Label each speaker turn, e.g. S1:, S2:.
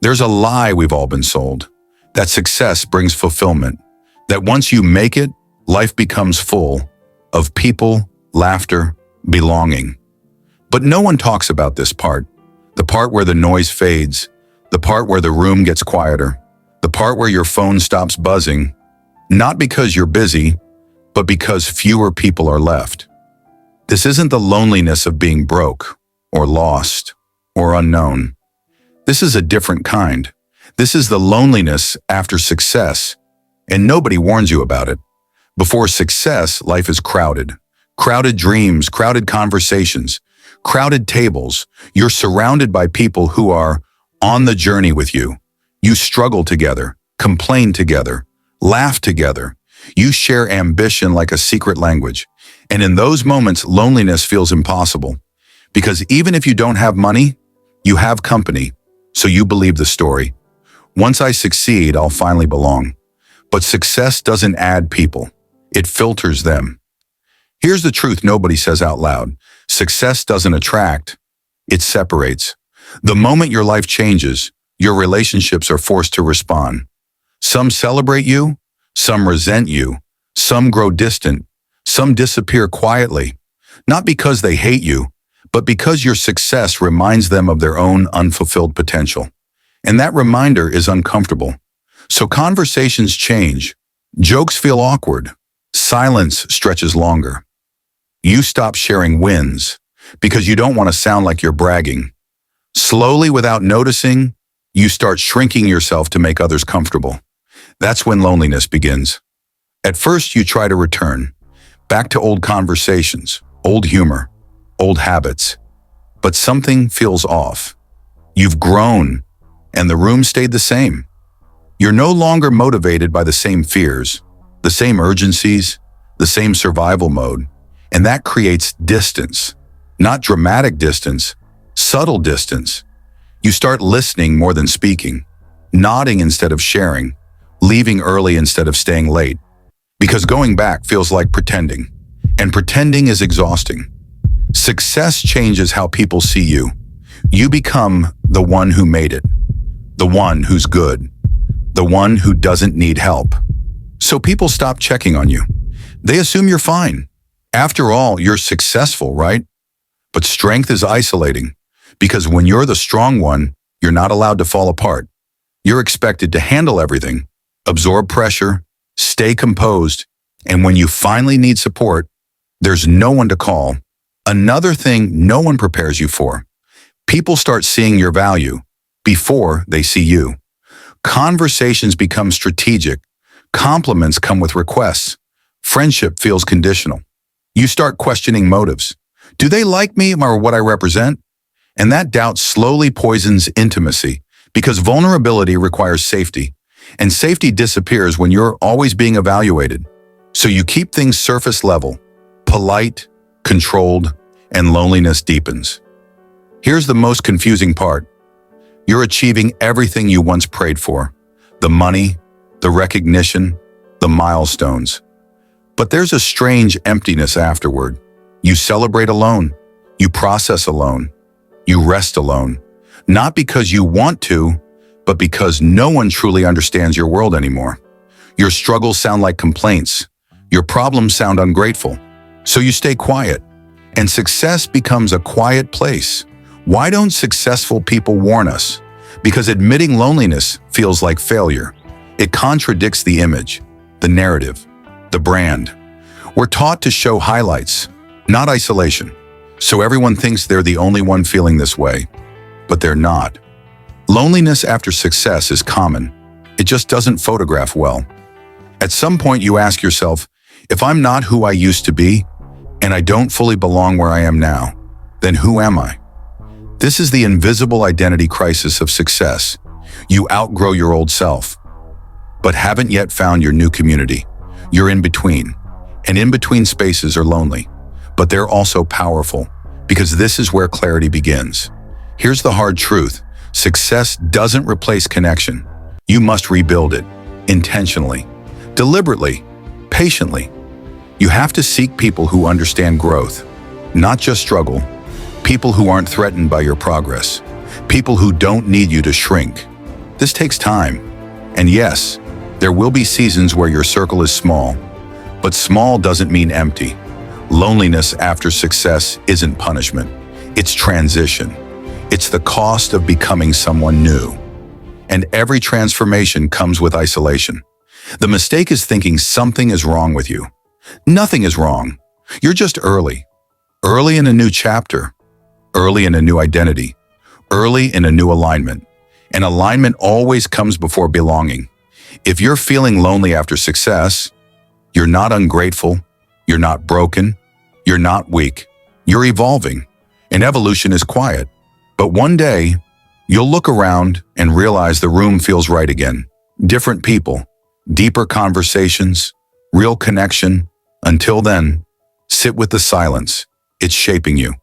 S1: There's a lie we've all been sold, that success brings fulfillment, that once you make it, life becomes full of people, laughter, belonging. But no one talks about this part, the part where the noise fades, the part where the room gets quieter, the part where your phone stops buzzing, not because you're busy, but because fewer people are left. This isn't the loneliness of being broke, or lost, or unknown. This is a different kind. This is the loneliness after success, and nobody warns you about it. Before success, life is crowded. Crowded dreams, crowded conversations, crowded tables. You're surrounded by people who are on the journey with you. You struggle together, complain together, laugh together. You share ambition like a secret language. And in those moments, loneliness feels impossible. Because even if you don't have money, you have company. So you believe the story. Once I succeed, I'll finally belong. But success doesn't add people. It filters them. Here's the truth nobody says out loud. Success doesn't attract. It separates. The moment your life changes, your relationships are forced to respond. Some celebrate you, some resent you, some grow distant, some disappear quietly. Not because they hate you, but because your success reminds them of their own unfulfilled potential. And that reminder is uncomfortable. So conversations change. Jokes feel awkward. Silence stretches longer. You stop sharing wins because you don't want to sound like you're bragging. Slowly, without noticing, you start shrinking yourself to make others comfortable. That's when loneliness begins. At first, you try to return, back to old conversations, old humor, old habits. But something feels off. You've grown, and the room stayed the same. You're no longer motivated by the same fears, the same urgencies, the same survival mode, and that creates distance. Not dramatic distance, subtle distance. You start listening more than speaking, nodding instead of sharing, leaving early instead of staying late. Because going back feels like pretending, and pretending is exhausting. Success changes how people see you. You become the one who made it, the one who's good, the one who doesn't need help. So people stop checking on you. They assume you're fine. After all, you're successful, right? But strength is isolating, because when you're the strong one, you're not allowed to fall apart. You're expected to handle everything, absorb pressure, stay composed, and when you finally need support, there's no one to call. Another thing no one prepares you for. People start seeing your value before they see you. Conversations become strategic. Compliments come with requests. Friendship feels conditional. You start questioning motives. Do they like me or what I represent? And that doubt slowly poisons intimacy because vulnerability requires safety, and safety disappears when you're always being evaluated. So you keep things surface level, polite, controlled, and loneliness deepens. Here's the most confusing part. You're achieving everything you once prayed for. The money, the recognition, the milestones. But there's a strange emptiness afterward. You celebrate alone. You process alone. You rest alone. Not because you want to, but because no one truly understands your world anymore. Your struggles sound like complaints. Your problems sound ungrateful. So you stay quiet. And success becomes a quiet place. Why don't successful people warn us? Because admitting loneliness feels like failure. It contradicts the image, the narrative, the brand. We're taught to show highlights, not isolation. So everyone thinks they're the only one feeling this way, but they're not. Loneliness after success is common. It just doesn't photograph well. At some point you ask yourself, if I'm not who I used to be, and I don't fully belong where I am now, then who am I? This is the invisible identity crisis of success. You outgrow your old self, but haven't yet found your new community. You're in between, and in between spaces are lonely, but they're also powerful, because this is where clarity begins. Here's the hard truth. Success doesn't replace connection. You must rebuild it, intentionally, deliberately, patiently. You have to seek people who understand growth, not just struggle, people who aren't threatened by your progress, people who don't need you to shrink, This takes time. And yes, there will be seasons where your circle is small, but small doesn't mean empty. Loneliness after success isn't punishment. It's transition. It's the cost of becoming someone new. And every transformation comes with isolation. The mistake is thinking something is wrong with you. Nothing is wrong. You're just early. Early in a new chapter. Early in a new identity. Early in a new alignment. And alignment always comes before belonging. If you're feeling lonely after success, you're not ungrateful, you're not broken, you're not weak. You're evolving. And evolution is quiet. But one day, you'll look around and realize the room feels right again. Different people, deeper conversations, real connection. Until then, sit with the silence. It's shaping you.